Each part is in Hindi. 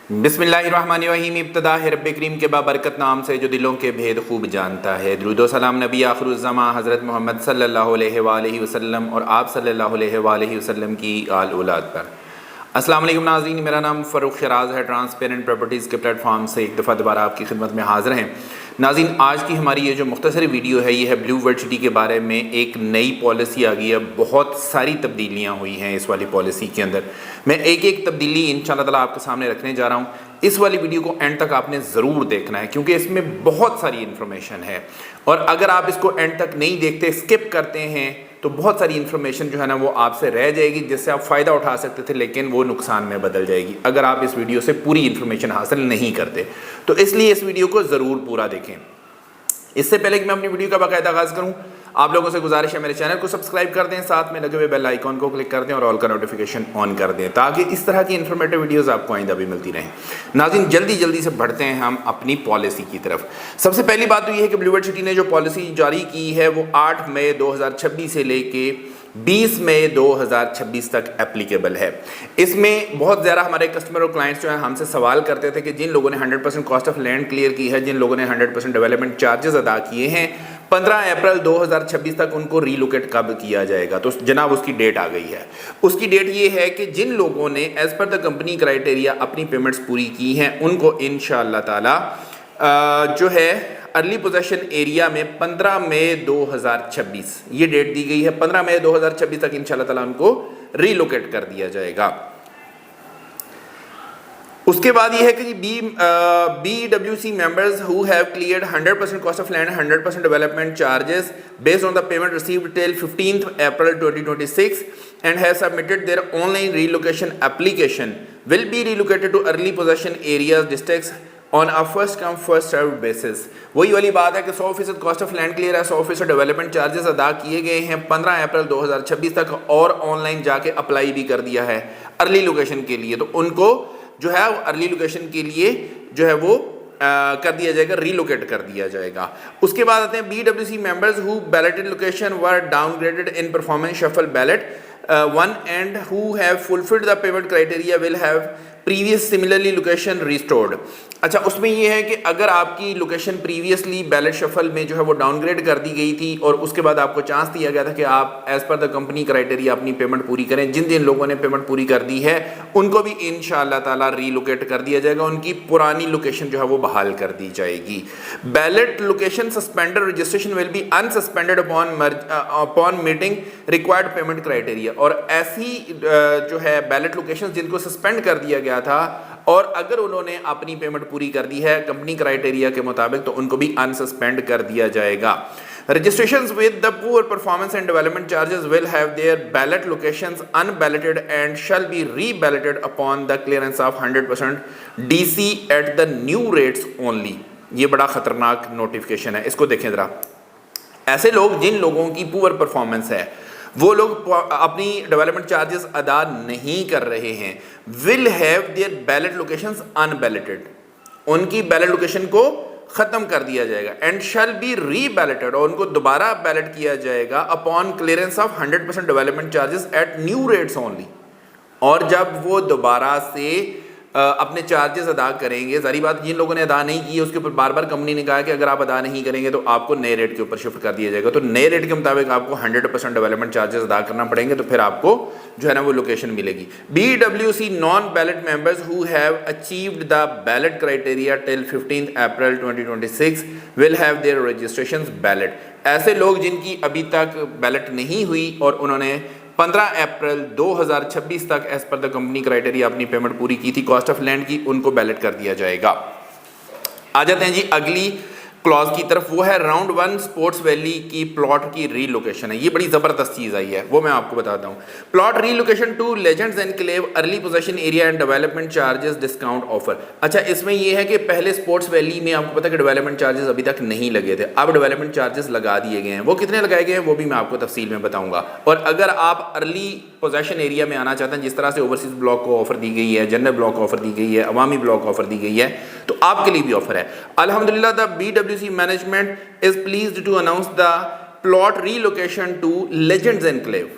बिस्मिल्लाहिर्रहमानिर्रहीम। इब्तिदा है रब्बे करीम के बाबरकत नाम से जो दिलों के भेद खूब जानता है। दुरूद सलाम नबी आखिरुज़्ज़मा हज़रत मोहम्मद सल्लल्लाहु अलैहि वसल्लम और आप सल्लल्लाहु अलैहि वसल्लम की आल औलाद पर। अस्सलाम वालेकुम नाज़रीन, मेरा नाम फ़ारूक शराज है। ट्रांसपेरेंट प्रॉपर्टीज़ के प्लेटफॉर्म से एक दफ़ा दोबारा आपकी खिदमत में हाज़िर हैं। नाज़रीन, आज की हमारी ये जो मुख्तसर वीडियो है ये है ब्लू वर्ल्ड सिटी के बारे में। एक नई पॉलिसी आ गई है, बहुत सारी तब्दीलियाँ हुई हैं इस वाली पॉलिसी के अंदर। मैं एक एक तब्दीली इंशाअल्लाह ताला आपके सामने रखने जा रहा हूँ। इस वाली वीडियो को एंड तक आपने ज़रूर देखना है क्योंकि इसमें बहुत सारी इन्फॉर्मेशन है और अगर आप इसको एंड तक नहीं देखते, स्किप करते हैं, तो बहुत सारी इन्फॉर्मेशन जो है ना वो आपसे रह जाएगी जिससे आप फ़ायदा उठा सकते थे, लेकिन वो नुकसान में बदल जाएगी अगर आप इस वीडियो से पूरी इन्फॉर्मेशन हासिल नहीं करते। तो इसलिए इस वीडियो को ज़रूर पूरा देखें। इससे पहले कि मैं अपनी वीडियो का बाकायदा आगाज़ करूँ, आप लोगों से गुजारिश है मेरे चैनल को सब्सक्राइब कर दें, साथ में लगे हुए बेल आइकॉन को क्लिक कर दें और ऑल का नोटिफिकेशन ऑन कर दें ताकि इस तरह की इन्फॉर्मेटिव वीडियोस आपको आइंदा भी मिलती रहें। नाज़रीन, जल्दी जल्दी से बढ़ते हैं हम अपनी पॉलिसी की तरफ। सबसे पहली बात तो ये है कि ब्लू वर्ल्ड सिटी ने जो पॉलिसी जारी की है वो 8 मई 2026 से लेके 20 मई 2026 तक एप्लीकेबल है। इसमें बहुत ज़्यादा हमारे कस्टमर और क्लाइंट्स जो है हमसे सवाल करते थे कि जिन लोगों ने 100% कॉस्ट ऑफ लैंड क्लियर की है, जिन लोगों ने 100% डेवलपमेंट चार्जेस अदा किए हैं, 15 अप्रैल 2026 तक उनको रीलोकेट कब किया जाएगा। तो जनाब उसकी डेट आ गई है। उसकी डेट ये है कि जिन लोगों ने as per the company criteria अपनी पेमेंट्स पूरी की हैं उनको इंशाअल्लाह ताला जो है अर्ली पोजेशन एरिया में 15 मई 2026 ये डेट दी गई है। 15 मई 2026 तक इंशाअल्लाह ताला उनको रीलोकेट कर दिया जाएगा। उसके बाद ये है कि BWC members who have cleared 100% cost of land, 100% development charges based on the payment received till 15th April 2026 and have submitted their online relocation application will be relocated to early possession areas districts on a first come first serve basis. वही वाली बात है कि 100% कॉस्ट ऑफ लैंड क्लियर है, 100% डेवलपमेंट चार्जेस अदा किए गए हैं 15 अप्रैल 2026 तक और ऑनलाइन जाके अप्लाई भी कर दिया है अर्ली लोकेशन के लिए। तो उनको जो है अर्ली लोकेशन के लिए जो है वो कर दिया जाएगा, रीलोकेट कर दिया जाएगा। उसके बाद आते हैं BWC members who balloted location were downgraded in performance shuffle ballot one and who have fulfilled the payment criteria will have previous similarly location restored. अच्छा, उसमें ये है कि अगर आपकी लोकेशन प्रीवियसली बैलेट शफल में जो है वो डाउनग्रेड कर दी गई थी और उसके बाद आपको चांस दिया गया था कि आप as per the company criteria अपनी पेमेंट पूरी करें, जिन जिन लोगों ने पेमेंट पूरी कर दी है उनको भी इंशाअल्लाह ताला रीलोकेट कर दिया जाएगा, उनकी पुरानी लोकेशन जो है वो बहाल कर दी जाएगी। Ballot location suspended registration will be unsuspended upon meeting required payment criteria. और ऐसी जो है बैलेट लोकेशन जिनको सस्पेंड कर दिया गया था और अगर उन्होंने अपनी पेमेंट पूरी कर दी है कंपनी क्राइटेरिया के मुताबिक तो उनको भी अनसस्पेंड कर दिया जाएगा। Registrations with the poor performance and development charges will have their ballot locations unballoted and shall be reballoted upon the clearance of 100% DC at the new rates only। ये बड़ा खतरनाक नोटिफिकेशन है, इसको देखें जरा। ऐसे लोग जिन लोगों की पुअर परफॉर्मेंस है वो लोग अपनी डेवलपमेंट चार्जेस अदा नहीं कर रहे हैं, will have their ballot locations unballoted, उनकी बैलेट लोकेशन को ख़त्म कर दिया जाएगा एंड शैल बी रीबैलेटेड और उनको दोबारा बैलेट किया जाएगा upon clearance of 100% development charges at new rates only. और जब वो दोबारा से अपने चार्जेस अदा करेंगे, सारी बात जिन लोगों ने अदा नहीं की है उसके ऊपर बार बार कंपनी ने कहा कि अगर आप अदा नहीं करेंगे तो आपको नए रेट के ऊपर शिफ्ट कर दिया जाएगा। तो नए रेट के मुताबिक आपको 100% डेवलपमेंट चार्जेस अदा करना पड़ेंगे, तो फिर आपको जो है ना वो लोकेशन मिलेगी। BWC non ballot members who have achieved the ballot criteria till 15 April 2026 will have there registrations ballot. ऐसे लोग जिनकी अभी तक बैलेट नहीं हुई और उन्होंने 15 अप्रैल 2026 तक as per the company criteria अपनी पेमेंट पूरी की थी कॉस्ट ऑफ लैंड की, उनको बैलेट कर दिया जाएगा। आ जाते हैं जी अगली क्लॉज की तरफ, वो है राउंड 1 स्पोर्ट्स वैली की प्लॉट की रीलोकेशन है। ये बड़ी ज़बरदस्त चीज़ आई है, वो मैं आपको बताता हूँ। Plot relocation to legends enclave early possession area and development charges discount offer. अच्छा, इसमें ये है कि पहले स्पोर्ट्स वैली में आपको पता है कि डेवलपमेंट चार्जेस अभी तक नहीं लगे थे, अब डेवलपमेंट चार्जेस लगा दिए गए हैं। वो कितने लगाए गए हैं वो भी मैं आपको तफसील में बताऊँगा। और अगर आप अर्ली पोजेशन एरिया में आना चाहते हैं, जिस तरह से ओवरसीज ब्लॉक को ऑफर दी गई है, जनरल ब्लॉक ऑफर दी गई है, अवामी ब्लॉक ऑफर दी गई है, तो आपके लिए भी ऑफर है। अल्हम्दुलिल्लाह the BWC management is pleased to announce the plot relocation to legends enclave.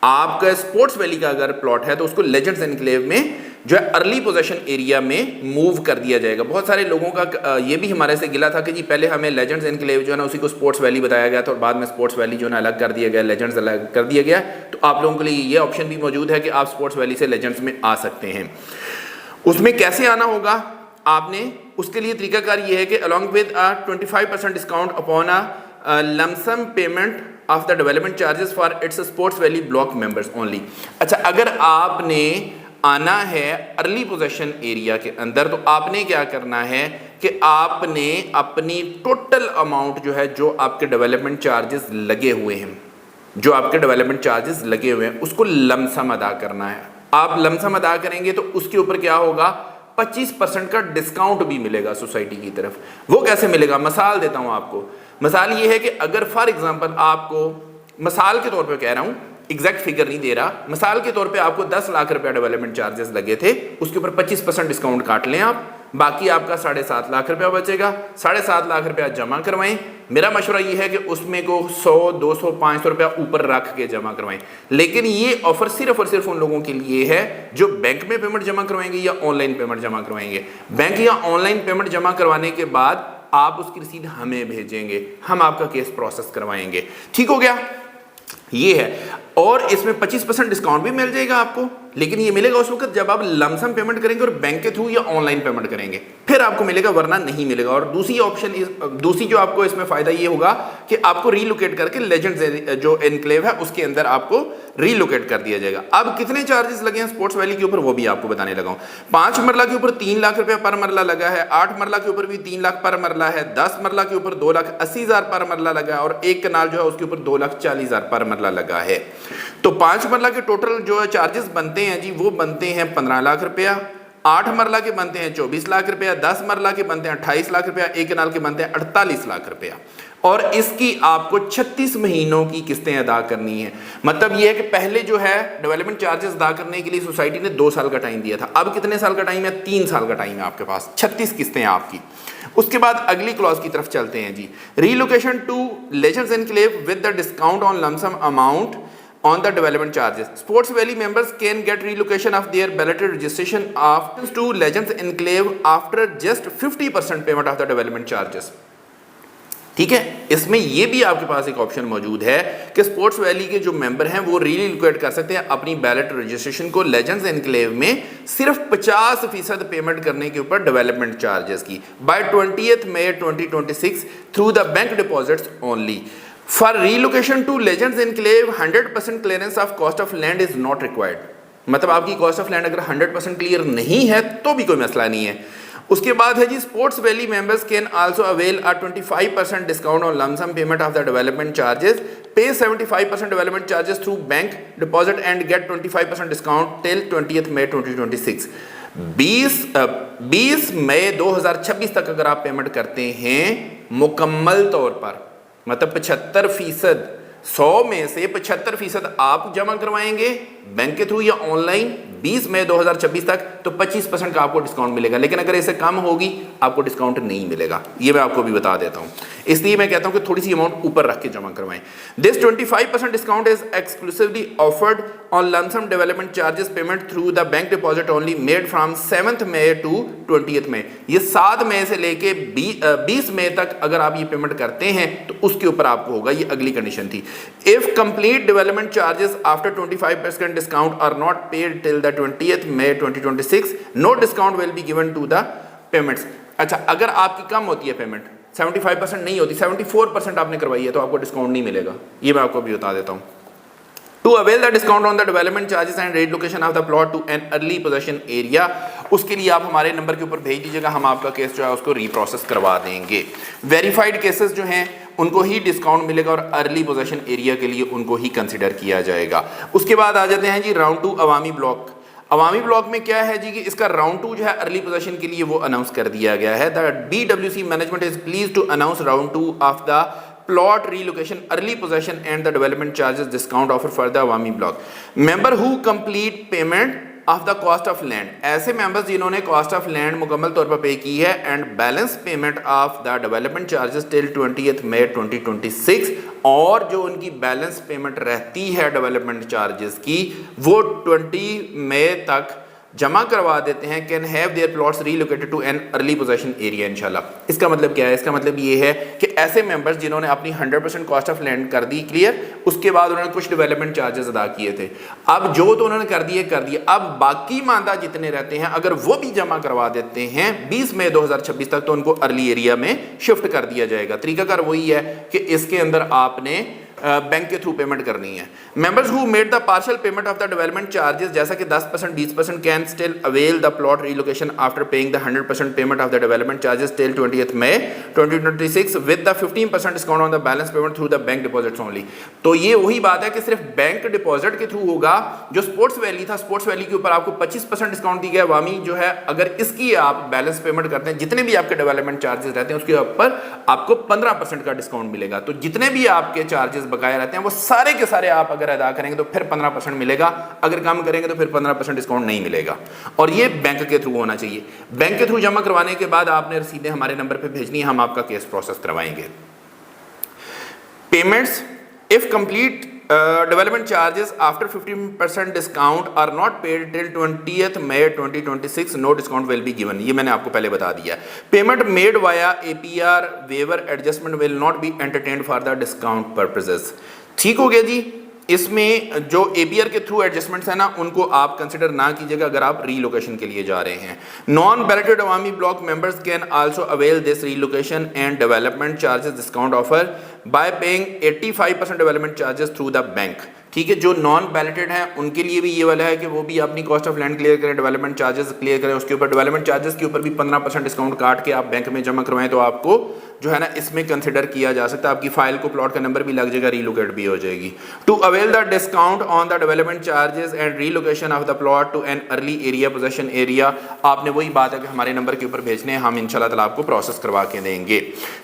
आपका स्पोर्ट्स वैली का अगर प्लॉट है तो उसको लेजेंड्स एनक्लेव में जो है अर्ली पोजेशन एरिया में मूव कर दिया जाएगा। बहुत सारे लोगों का ये भी हमारे से गिला था कि जी पहले हमें लेजेंड्स एनक्लेव जो है ना उसी को स्पोर्ट्स वैली बताया गया था और बाद में स्पोर्ट्स वैली जो है ना अलग कर दिया गया, लेजेंड्स अलग कर दिया गया। तो आप लोगों के लिए ये ऑप्शन भी मौजूद है कि आप स्पोर्ट्स वैली से लेजेंड्स में आ सकते हैं। उसमें कैसे आना होगा आपने, उसके लिए तरीकाकार ये है कि along with 25% discount upon a lump sum payment of the development charges for its sports valley block members only. अच्छा, अगर आपने आना है अर्ली पोजेशन एरिया के अंदर तो आपने क्या करना है कि आपने अपनी टोटल अमाउंट जो है, जो आपके डेवलपमेंट चार्जेस लगे हुए हैं, जो आपके डेवलपमेंट चार्जेस लगे हुए हैं उसको लमसम अदा करना है। आप लमसम अदा करेंगे तो उसके ऊपर क्या होगा, 25% का डिस्काउंट भी मिलेगा सोसाइटी की तरफ। वो कैसे मिलेगा, मिसाल देता हूं आपको। मिसाल ये है कि अगर फॉर एग्जांपल आपको, मिसाल के तौर पे कह रहा हूं, एग्जैक्ट फिगर नहीं दे रहा, मिसाल के तौर पे आपको 10 लाख रुपया डेवलपमेंट चार्जेस लगे थे, उसके ऊपर 25% डिस्काउंट काट लें आप, बाकी आपका 7.5 लाख रुपया बचेगा। 7.5 लाख रुपया जमा करवाएं। मेरा मशवरा ये है कि उसमें को 100, 200, 500 रुपया ऊपर रख के जमा करवाएं। लेकिन ये ऑफर सिर्फ और सिर्फ उन लोगों के लिए है जो बैंक में पेमेंट जमा करवाएंगे या ऑनलाइन पेमेंट जमा करवाएंगे। बैंक या ऑनलाइन पेमेंट जमा करवाने के बाद आप उसकी रसीद हमें भेजेंगे, हम आपका केस प्रोसेस करवाएंगे। ठीक हो गया, ये है। और इसमें 25% डिस्काउंट भी मिल जाएगा आपको, लेकिन ये मिलेगा उस वक्त जब आप लमसम पेमेंट करेंगे और बैंक के थ्रू या ऑनलाइन पेमेंट करेंगे, फिर आपको मिलेगा, वरना नहीं मिलेगा। और दूसरी जो आपको इसमें फायदा ये होगा कि आपको रीलोकेट करके लेजेंड्स जो एनक्लेव है उसके अंदर आपको रीलोकेट कर दिया जाएगा। अब कितने चार्जेस लगे हैं स्पोर्ट्स वैली के ऊपर वो भी आपको बताने लगा हूं। 5 मरला के ऊपर 3 लाख रुपया पर मरला लगा है, 8 मरला के ऊपर भी 3 लाख पर मरला है, 10 मरला के ऊपर 2,80,000 पर मरला लगा है और एक कनाल जो है उसके ऊपर 2,40,000 पर मरला लगा है। तो 5 मरला के टोटल जो चार्जेस बनते हैं जी वो बनते हैं 15 लाख रुपया, 8 मरला के बनते हैं 24 लाख रुपया, 10 मरला के बनते हैं 28 लाख रुपया, एक कनाल के बनते हैं 48 लाख रुपया। और इसकी आपको 36 महीनों की किस्तें अदा करनी है। मतलब यह है कि पहले जो है डेवलपमेंट चार्जेस अदा करने के लिए सोसाइटी ने 2 साल का टाइम दिया था, अब कितने साल का टाइम है, 3 साल का टाइम है आपके पास, 36 किस्तें हैं आपकी। उसके बाद अगली क्लॉज की तरफ चलते हैं जी। Relocation to legends enclave with the discount on lump sum amount on the development charges. Sports Valley members can get relocation of their balloted registration of to Legends Enclave after just 50% payment of the development charges. ठीक है, इसमें ये भी आपके पास एक ऑप्शन मौजूद है कि स्पोर्ट्स वैली के जो मेंबर हैं वो रीलोकेट कर सकते हैं अपनी बैलेट रजिस्ट्रेशन को लेजेंड्स एनक्लेव में सिर्फ 50% पेमेंट करने के ऊपर डेवलपमेंट चार्जेस की by 20 May 2026 through the bank deposits only. For relocation to Legends Enclave, 100% clearance of cost of land is not required. मतलब आपकी कॉस्ट ऑफ लैंड अगर 100% क्लियर नहीं है तो भी कोई मसला नहीं है। उसके बाद है जी, sports valley members can also avail a 25% discount on lump sum payment of the development charges, pay 75% development charges through bank deposit and get 25% discount till 20 मई 2026। 20 मई 2026 तक अगर आप पेमेंट करते हैं मुकम्मल तौर पर, मतलब 75%, 100 में से 75% आप जमा करवाएंगे बैंक के थ्रू या ऑनलाइन 20 मई 2026 तक, तो 25% का आपको डिस्काउंट मिलेगा। लेकिन अगर इससे कम होगी आपको डिस्काउंट नहीं मिलेगा, ये मैं आपको भी बता देता हूं। इसलिए मैं कहता हूं कि थोड़ी सी अमाउंट ऊपर रख के जमा करवाएं। This 25% discount is exclusively offered on lump sum development charges payment through the bank deposit only made from 7 May to 20 May. ये 7 मई से लेके 20 मई तक अगर आप ये पेमेंट करते हैं तो उसके ऊपर आपको होगा, ये अगली कंडीशन थी। If complete development charges after 25% discount are not paid till the 20 May 2026, no discount will be given to the payments. अच्छा, अगर आपकी कम होती है पेमेंट, 75% नहीं होती, 74% आपने करवाई है, तो आपको डिस्काउंट नहीं मिलेगा, ये मैं आपको भी बता देता हूं। To avail the discount on the development charges and relocation of the plot to an early possession area, उसके लिए आप हमारे नंबर के ऊपर भेज दीजिएगा, हम आपका केस जो है उसको रीप्रोसेस करवा देंगे। वेरीफाइड केसेस जो हैं उनको ही डिस्काउंट मिलेगा और अर्ली पोजेशन एरिया के लिए उनको ही कंसिडर किया जाएगा। उसके बाद आ जाते हैं जी राउंड 2 अवामी ब्लॉक। अवामी ब्लॉक में क्या है जी कि इसका राउंड 2 जो है अर्ली पोजेशन के लिए वो अनाउंस कर दिया गया है। The BWC management is please to announce round 2 of the plot relocation early possession and the development charges discount offer for the Awami block. Member who complete payment of the cost of land, ऐसे members जिन्होंने cost of land मुकम्मल तौर पर पे की है and balance payment of the development charges till 20 मई 2026, और जो उनकी बैलेंस पेमेंट रहती है डेवलपमेंट चार्जेस की वो 20 मई तक जमा करवा देते हैं can have their plots relocated to an early possession area इंशाल्लाह। इसका मतलब क्या है? इसका मतलब ये है कि ऐसे मेंबर्स जिन्होंने अपनी 100% कॉस्ट ऑफ लैंड कर दी क्लियर, उसके बाद उन्होंने कुछ डेवलपमेंट चार्जेस अदा किए थे, अब जो तो उन्होंने कर दिए, अब बाकी मांदा जितने रहते हैं अगर वो भी जमा करवा देते हैं 20 मई 2026 तक तो उनको अर्ली एरिया में शिफ्ट कर दिया जाएगा। तरीकाकार वही है कि इसके अंदर आपने बैंक के थ्रू पेमेंट करनी है। Members who made the partial payment of the development charges, जैसा कि 10% 20% can still avail the plot relocation after paying the 100% payment of the development charges till 20th May 2026 with the 15% discount on the balance payment through the bank deposits only. तो ये वही बात है कि सिर्फ बैंक डिपॉजिट के थ्रू होगा। जो स्पोर्ट्स वैली था, स्पोर्ट्स वैली के ऊपर आपको 25% डिस्काउंट दी गया, अवामी जो है अगर इसकी आप बैलेंस पेमेंट करते हैं, जितने भी आपके डेवलपमेंट चार्जेस रहते हैं उसके ऊपर आपको 15% का डिस्काउंट मिलेगा। तो जितने भी आपके चार्जेस बकाया रहते हैं वो सारे के सारे आप अगर अदा करेंगे तो फिर 15% मिलेगा, अगर कम करेंगे तो फिर 15% डिस्काउंट नहीं मिलेगा। और ये बैंक के थ्रू होना चाहिए। बैंक के थ्रू जमा करवाने के बाद आपने रसीदें हमारे नंबर पे भेजनी है, हम आपका केस प्रोसेस करवाएंगे। Payments if complete development charges after 15% discount are not paid till 20th May 2026 no discount will be given। ये मैंने आपको पहले बता दिया। Payment made via APR waiver adjustment will not be entertained for the discount purposes। ठीक हो गया जी। इसमें जो APR के थ्रू एडजस्टमेंट्स है ना उनको आप कंसिडर ना कीजिएगा अगर आप रीलोकेशन के लिए जा रहे हैं। Non balloted Awami block members can also avail this relocation and development charges discount offer bye paying 85% development charges through the bank. ठीक है, जो नॉन बैलेटेड हैं उनके लिए भी ये वाला है कि वो भी अपनी कॉस्ट ऑफ लैंड क्लियर करें, डेवलपमेंट चार्जेस क्लियर करें, उसके ऊपर डेवलपमेंट चार्जेस के ऊपर भी 15% डिस्काउंट काट के आप बैंक में जमा करवाएं तो आपको जो है ना इसमें कंसिडर किया जा सकता है। आपकी फाइल को प्लॉट का नंबर भी लग जाएगा, रीलोकेट भी हो जाएगी। To avail the discount on the development charges and relocation of the plot to an early area possession area, आपने वही बात है कि हमारे नंबर के ऊपर भेजने हैं, हम इंशाल्लाह ताला आपको प्रोसेस करवा के देंगे।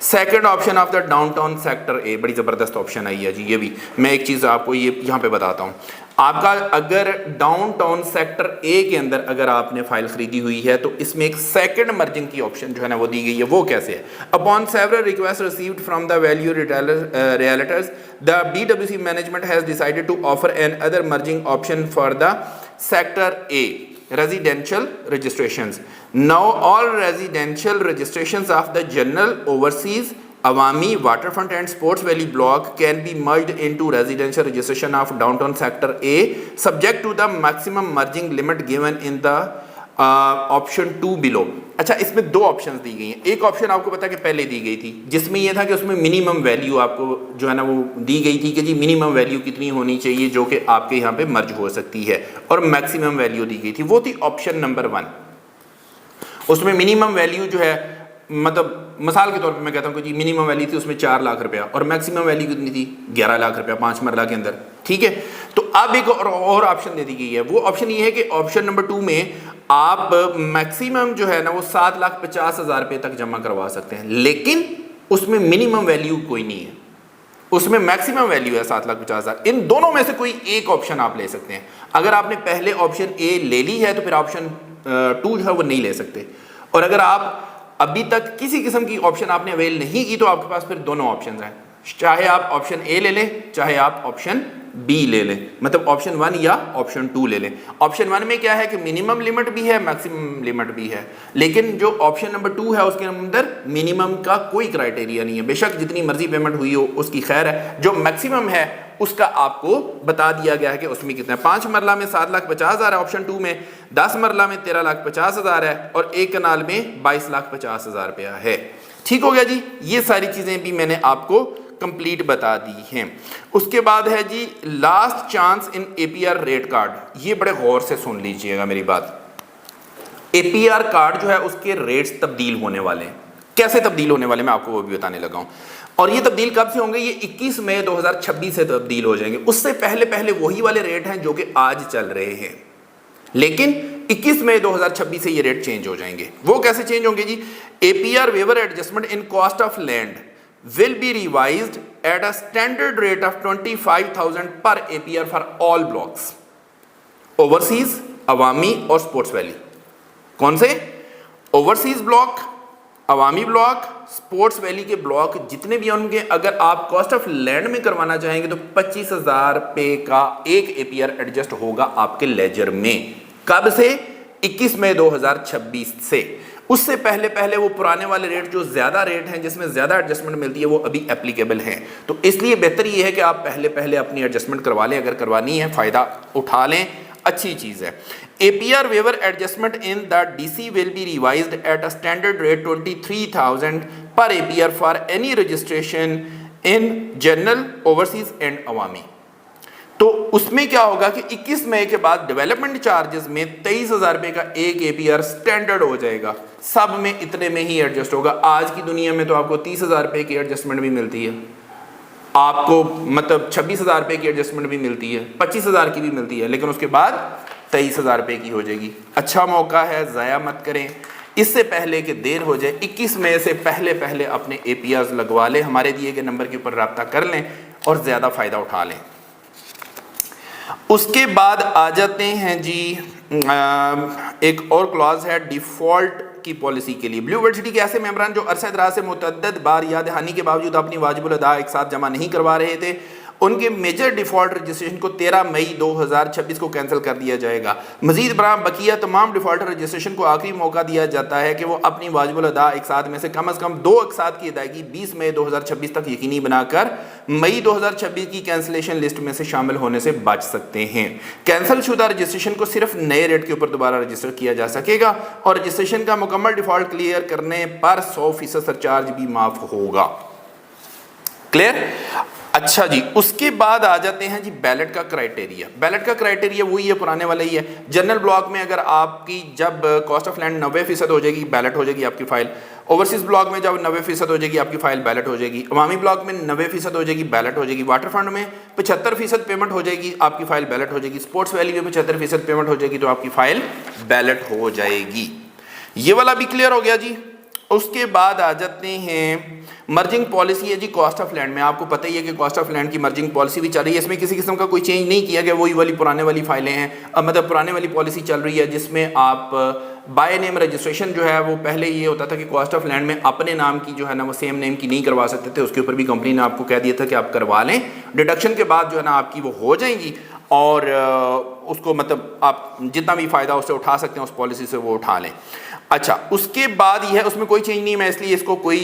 Second option of the downtown sector A, बड़ी ज़बरदस्त ऑप्शन आई है जी। ये भी मैं एक चीज़ आपको ये यहाँ पे बताता हूँ। आपका अगर डाउनटाउन सेक्टर ए के अंदर अगर आपने फाइल खरीदी हुई है तो इसमें एक सेकंड मर्जिंग की ऑप्शन जो है ना वो दी गई है। वो कैसे है? Upon several request received from the value realtors the BWC management has decided to offer an other merging option for the sector A residential registrations. Now all residential registrations of the general, overseas, Awami, waterfront and sports valley block can be merged into residential registration of downtown sector A subject to the maximum merging limit given in the option 2 below. अच्छा, इसमें दो ऑप्शंस दी गई हैं। एक ऑप्शन आपको पता है कि पहले दी गई थी जिसमें यह था कि उसमें मिनिमम वैल्यू आपको जो है ना वो दी गई थी कि जी मिनिमम वैल्यू कितनी होनी चाहिए जो कि आपके यहाँ पे मर्ज हो सकती है, और मैक्सिमम वैल्यू दी गई थी, वो थी ऑप्शन नंबर 1। उसमें मिनिमम वैल्यू जो है, मतलब मिसाल के तौर पे मैं कहता हूँ कि जी मिनिमम वैल्यू थी उसमें 4 लाख रुपया और मैक्सिमम वैल्यू कितनी थी 11 लाख रुपया 5 मरला के अंदर। ठीक है, तो अब एक और ऑप्शन दे दी गई है। वो ऑप्शन ये है कि ऑप्शन नंबर 2 में आप मैक्सिमम जो है ना वो 7,50,000 रुपये तक जमा करवा सकते हैं, लेकिन उसमें मिनिमम वैल्यू कोई नहीं है, उसमें मैक्सिमम वैल्यू है 7,50,000। इन दोनों में से कोई एक ऑप्शन आप ले सकते हैं। अगर आपने पहले ऑप्शन ए ले ली है तो फिर ऑप्शन 2 जो है वो नहीं ले सकते, और अगर आप अभी तक किसी किस्म की ऑप्शन आपने अवेल नहीं की तो आपके पास फिर दोनों ऑप्शन हैं, चाहे आप ऑप्शन ए ले लें चाहे आप ऑप्शन बी ले लें, मतलब ऑप्शन 1 या ऑप्शन 2 ले लें। ऑप्शन 1 में क्या है कि मिनिमम लिमिट भी है मैक्सिमम लिमिट भी है, लेकिन जो ऑप्शन नंबर 2 है उसके अंदर मिनिमम का कोई क्राइटेरिया नहीं है। बेशक जितनी मर्जी पेमेंट हुई हो उसकी खैर है, जो मैक्सिमम है उसका आपको बता दिया गया है कि उसमें कितना है। 5 मरला में 7,50,000 है ऑप्शन 2 में, 10 मरला में 13,50,000 है, और एक कनाल में 22,50,000 रुपया है। ठीक हो गया जी, ये सारी चीजें भी मैंने आपको कंप्लीट बता दी हैं। उसके बाद है जी last chance in APR rate card. ये बड़े गौर से सुन लीजिएगा मेरी बात। APR कार्ड जो है उसके रेट्स तब्दील होने वाले हैं। कैसे तब्दील होने वाले मैं आपको वो भी बताने लगा हूं, और ये तब्दील कब से होंगे? ये 21 मई 2026 से तब्दील हो जाएंगे। उससे पहले पहले वही वाले रेट हैं जो कि आज चल रहे हैं, लेकिन 21 मई 2026 से ये रेट चेंज हो जाएंगे। वो कैसे चेंज होंगे जी? APR waiver adjustment in cost of land will be revised at a standard rate of 25,000 per APR for all blocks, overseas, अवामी और स्पोर्ट्स वैली। कौन से? ओवरसीज ब्लॉक, अवामी ब्लॉक, स्पोर्ट्स वैली के ब्लॉक जितने भी होंगे, अगर आप कॉस्ट ऑफ लैंड में करवाना चाहेंगे तो 25,000 रुपये का एक APR एडजस्ट होगा आपके लेजर में। कब से? 21 मई 2026 से। उससे पहले पहले वो पुराने वाले रेट जो ज्यादा रेट हैं जिसमें ज्यादा एडजस्टमेंट मिलती है वो अभी एप्लीकेबल हैं। तो इसलिए बेहतर ये है कि आप पहले पहले अपनी एडजस्टमेंट करवा लें, अगर करवानी है फायदा उठा लें, अच्छी चीज है। APR waiver adjustment in the DC will be revised at a standard rate 23,000 per APR for any registration in general, overseas and अवामी। तो उसमें क्या होगा कि 21 मई के बाद डेवलपमेंट चार्जेस में 23,000 रुपए का एक APR स्टैंडर्ड हो जाएगा, सब में इतने में ही एडजस्ट होगा। आज की दुनिया में तो आपको 30,000 रुपए की एडजस्टमेंट भी मिलती है, आपको मतलब 26,000 रुपए की एडजस्टमेंट भी मिलती है, 25,000 की भी मिलती है, लेकिन उसके बाद 23,000 रुपए की हो जाएगी। अच्छा मौका है, ज़ाया मत करें, इससे पहले कि देर हो जाए। 21 मई से पहले पहले अपने APRs लगवा लें, हमारे दिए गए नंबर के ऊपर रब्ता कर लें और ज़्यादा फ़ायदा उठा लें। उसके बाद आ जाते हैं जी, एक और क्लॉज है डिफ़ॉल्ट की पॉलिसी के लिए। ब्लू यूनिवर्सिटी के ऐसे मेंबरान जो अरसा दराज से मुतअद्दिद बार याद दहानी के बावजूद अपनी वाजिबुल अदा एक साथ जमा नहीं करवा रहे थे, उनके मेजर डिफ़ॉल्ट रजिस्ट्रेशन को 13 मई 2026 को कैंसिल कर दिया जाएगा। मजीद बराम बकिया तमाम डिफ़ॉल्टर रजिस्ट्रेशन को आखिरी मौका दिया जाता है कि वो अपनी वाजिबुल अदा एक साथ में से कम 2 अक़सात की अदायगी 20 मई 2026 तक यकीनी बनाकर मई 2026 की कैंसिलेशन लिस्ट में से शामिल होने से बच सकते हैं। कैंसिल शुदा रजिस्ट्रेशन को सिर्फ नए रेट के ऊपर दोबारा रजिस्टर किया जा सकेगा और रजिस्ट्रेशन का मुकम्मल डिफ़ॉल्ट क्लियर करने पर 100% सरचार्ज भी माफ़ होगा। क्लियर? अच्छा जी, उसके बाद आ जाते हैं जी बैलेट का क्राइटेरिया। बैलेट का क्राइटेरिया वही है, पुराने वाला ही है। जनरल ब्लॉक में अगर आपकी जब कॉस्ट ऑफ लैंड 90% हो जाएगी, बैलेट हो जाएगी आपकी फाइल। ओवरसीज ब्लॉक में जब 90% हो जाएगी आपकी फाइल, बैलेट हो जाएगी। अवामी ब्लॉक में 90% हो जाएगी, बैलेट हो जाएगी। वाटर फंड में 75% पेमेंट हो जाएगी, आपकी फाइल बैलेट हो जाएगी। स्पोर्ट्स वैली में 75% पेमेंट हो जाएगी तो आपकी फाइल बैलेट हो जाएगी। ये वाला भी क्लियर हो गया जी। उसके बाद आ जाते हैं मर्जिंग पॉलिसी है जी कॉस्ट ऑफ लैंड में। आपको पता ही है कि कॉस्ट ऑफ लैंड की मर्जिंग पॉलिसी भी चल रही है, इसमें किसी किस्म का कोई चेंज नहीं किया गया, वही वाली पुराने वाली फाइलें हैं। मतलब पुराने वाली पॉलिसी चल रही है जिसमें आप बाय नेम रजिस्ट्रेशन जो है वो पहले ये होता था कि कॉस्ट ऑफ लैंड में अपने नाम की जो है ना वो सेम नेम की नहीं करवा सकते थे, उसके ऊपर भी कंपनी ने आपको कह दिया था कि आप करवा लें, डिडक्शन के बाद जो है ना आपकी वो हो जाएंगी और उसको मतलब आप जितना भी फ़ायदा उससे उठा सकते हैं उस पॉलिसी से वो उठा लें। अच्छा, उसके बाद यह है उसमें कोई चेंज नहीं, मैं इसलिए इसको कोई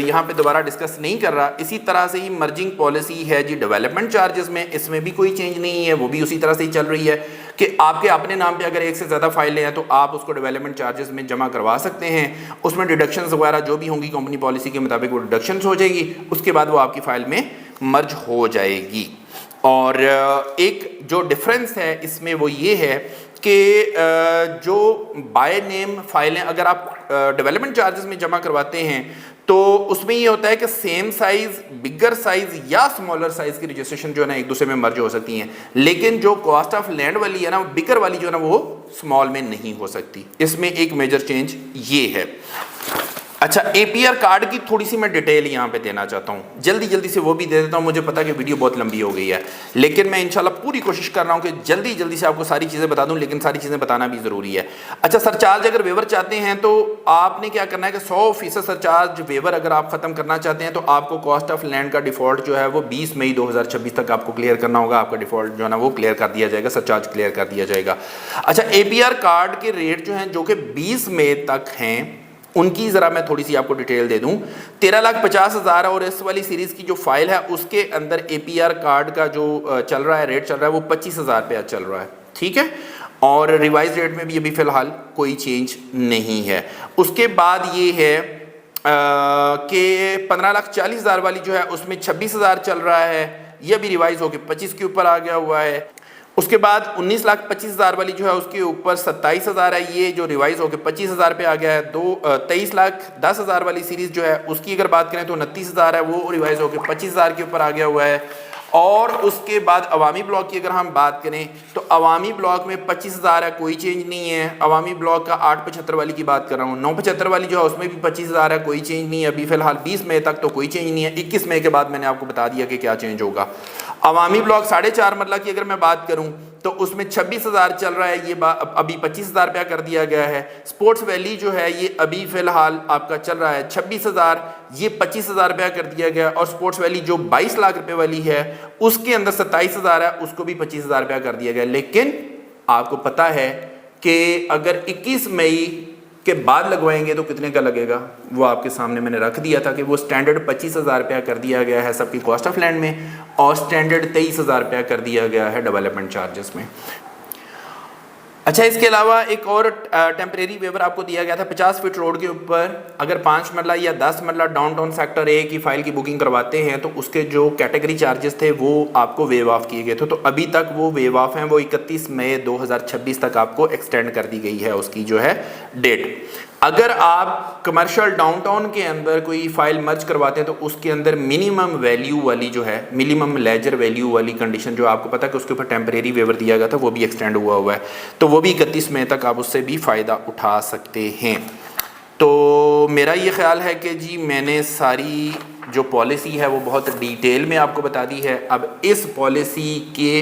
यहाँ पे दोबारा डिस्कस नहीं कर रहा। इसी तरह से ही मर्जिंग पॉलिसी है जी डेवलपमेंट चार्जेस में, इसमें भी कोई चेंज नहीं है, वो भी उसी तरह से ही चल रही है कि आपके अपने नाम पे अगर एक से ज़्यादा फाइलें हैं तो आप उसको डेवलपमेंट चार्जेस में जमा करवा सकते हैं। उसमें डिडक्शंस वगैरह जो भी होंगी कंपनी पॉलिसी के मुताबिक वो डिडक्शंस हो जाएगी, उसके बाद वो आपकी फ़ाइल में मर्ज हो जाएगी। और एक जो डिफरेंस है इसमें वो ये है कि जो बाय नेम फाइलें अगर आप डेवलपमेंट चार्जेस में जमा करवाते हैं तो उसमें ये होता है कि सेम साइज, बिगर साइज या स्मॉलर साइज की रजिस्ट्रेशन जो है ना एक दूसरे में मर्ज हो सकती हैं, लेकिन जो कॉस्ट ऑफ लैंड वाली है ना बिगर वाली जो है ना वो स्मॉल में नहीं हो सकती। इसमें एक मेजर चेंज ये है। अच्छा, APR कार्ड की थोड़ी सी मैं डिटेल यहाँ पे देना चाहता हूँ, जल्दी जल्दी से वो भी दे देता हूँ। मुझे पता है कि वीडियो बहुत लंबी हो गई है, लेकिन मैं इंशाल्लाह पूरी कोशिश कर रहा हूँ कि जल्दी जल्दी से आपको सारी चीज़ें बता दूँ, लेकिन सारी चीज़ें बताना भी ज़रूरी है। अच्छा, सरचार्ज अगर वेवर चाहते हैं तो आपने क्या करना है कि 100% सरचार्ज वेवर अगर आप ख़त्म करना चाहते हैं तो आपको कॉस्ट ऑफ लैंड का डिफ़ॉल्ट जो है वो 20 मई 2026 तक आपको क्लियर करना होगा। आपका डिफ़ॉल्ट जो है ना वो क्लियर कर दिया जाएगा, सरचार्ज क्लियर कर दिया जाएगा। अच्छा, APR कार्ड के रेट जो हैं जो कि 20 मई तक हैं उनकी ज़रा मैं थोड़ी सी आपको डिटेल दे दूं। 13,50,000 और इस वाली सीरीज़ की जो फाइल है उसके अंदर APR कार्ड का जो चल रहा है रेट चल रहा है वो 25,000 रुपया चल रहा है, ठीक है। और रिवाइज रेट में भी अभी फ़िलहाल कोई चेंज नहीं है। उसके बाद ये है कि 15,40,000 वाली जो है उसमें 26,000 चल रहा है, ये भी रिवाइज होकर 25 के ऊपर आ गया हुआ है। उसके बाद 19,25,000 वाली जो है उसके ऊपर 27,000 है, ये जो रिवाइज होकर 25,000 पे आ गया है। 23,10,000 वाली सीरीज़ जो है उसकी अगर बात करें तो 29,000 है, वो रिवाइज होकर 25,000 के ऊपर आ गया हुआ है। और उसके बाद अवामी ब्लॉक की अगर हम बात करें तो अवामी ब्लॉक में 25,000 है, कोई चेंज नहीं है। अवामी ब्लॉक का 875 वाली की बात कर रहा हूँ। 975 वाली जो है उसमें भी 25,000 है, कोई चेंज नहीं है अभी फ़िलहाल। 20 मई तक तो कोई चेंज नहीं है, 21 मई के बाद मैंने आपको बता दिया कि क्या चेंज होगा। अवामी ब्लॉक 4.5 मरला की अगर मैं बात करूं तो उसमें 26,000 चल रहा है, ये अभी 25,000 रुपया कर दिया गया है। स्पोर्ट्स वैली जो है ये अभी फ़िलहाल आपका चल रहा है 26,000, ये 25,000 रुपया कर दिया गया। और स्पोर्ट्स वैली जो 22 लाख रुपए वाली है उसके अंदर 27,000 है, उसको भी 25,000 रुपया कर दिया गया। लेकिन आपको पता है कि अगर 21 मई के बाद लगवाएंगे तो कितने का लगेगा, वो आपके सामने मैंने रख दिया था कि वो स्टैंडर्ड 25,000 रुपया कर दिया गया है सबकी कॉस्ट ऑफ लैंड में और स्टैंडर्ड 23,000 रुपया कर दिया गया है डेवलपमेंट चार्जेस में। अच्छा, इसके अलावा एक और टेम्परेरी वेवर आपको दिया गया था 50 फीट रोड के ऊपर अगर 5 मरला या 10 मरला डाउनटाउन सेक्टर ए की फाइल की बुकिंग करवाते हैं तो उसके जो कैटेगरी चार्जेस थे वो आपको वेव ऑफ किए गए थे। तो अभी तक वो वेव ऑफ हैं, वो 31 मई 2026 तक आपको एक्सटेंड कर दी गई है उसकी जो है डेट। अगर आप कमर्शियल डाउनटाउन के अंदर कोई फाइल मर्ज करवाते हैं तो उसके अंदर मिनिमम वैल्यू वाली जो है, मिनिमम लेजर वैल्यू वाली कंडीशन जो आपको पता है कि उसके ऊपर टेम्परेरी वेवर दिया गया था वो भी एक्सटेंड हुआ है, तो वो भी 31 मई तक आप उससे भी फ़ायदा उठा सकते हैं। तो मेरा ये ख्याल है कि जी मैंने सारी जो पॉलिसी है वो बहुत डिटेल में आपको बता दी है। अब इस पॉलिसी के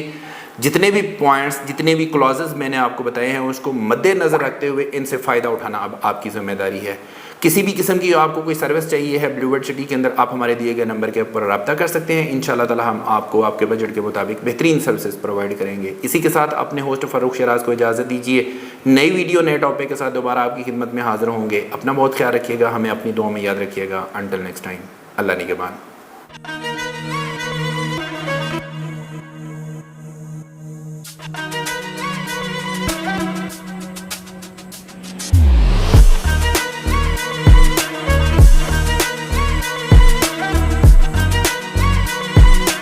जितने भी पॉइंट्स, जितने भी क्लॉजेस मैंने आपको बताए हैं उसको मद्देनज़र रखते हुए इनसे फ़ायदा उठाना अब आपकी ज़िम्मेदारी है। किसी भी किस्म की आपको कोई सर्विस चाहिए है ब्लू वर्ल्ड सिटी के अंदर, आप हमारे दिए गए नंबर के ऊपर रब्ता कर सकते हैं। इंशाल्लाह ताला हम आपको आपके बजट के मुताबिक बेहतरीन सर्विसेज प्रोवाइड करेंगे। इसी के साथ अपने होस्ट फ़ारूक शराज को इजाज़त दीजिए। नई वीडियो नए टॉपिक के साथ दोबारा आपकी खिदमत में हाज़िर होंगे। अपना बहुत ख्याल रखिएगा, हमें अपनी दुआ में याद रखिएगा। अंटिल नेक्स्ट टाइम, अल्लाह निगहबान। Thank you.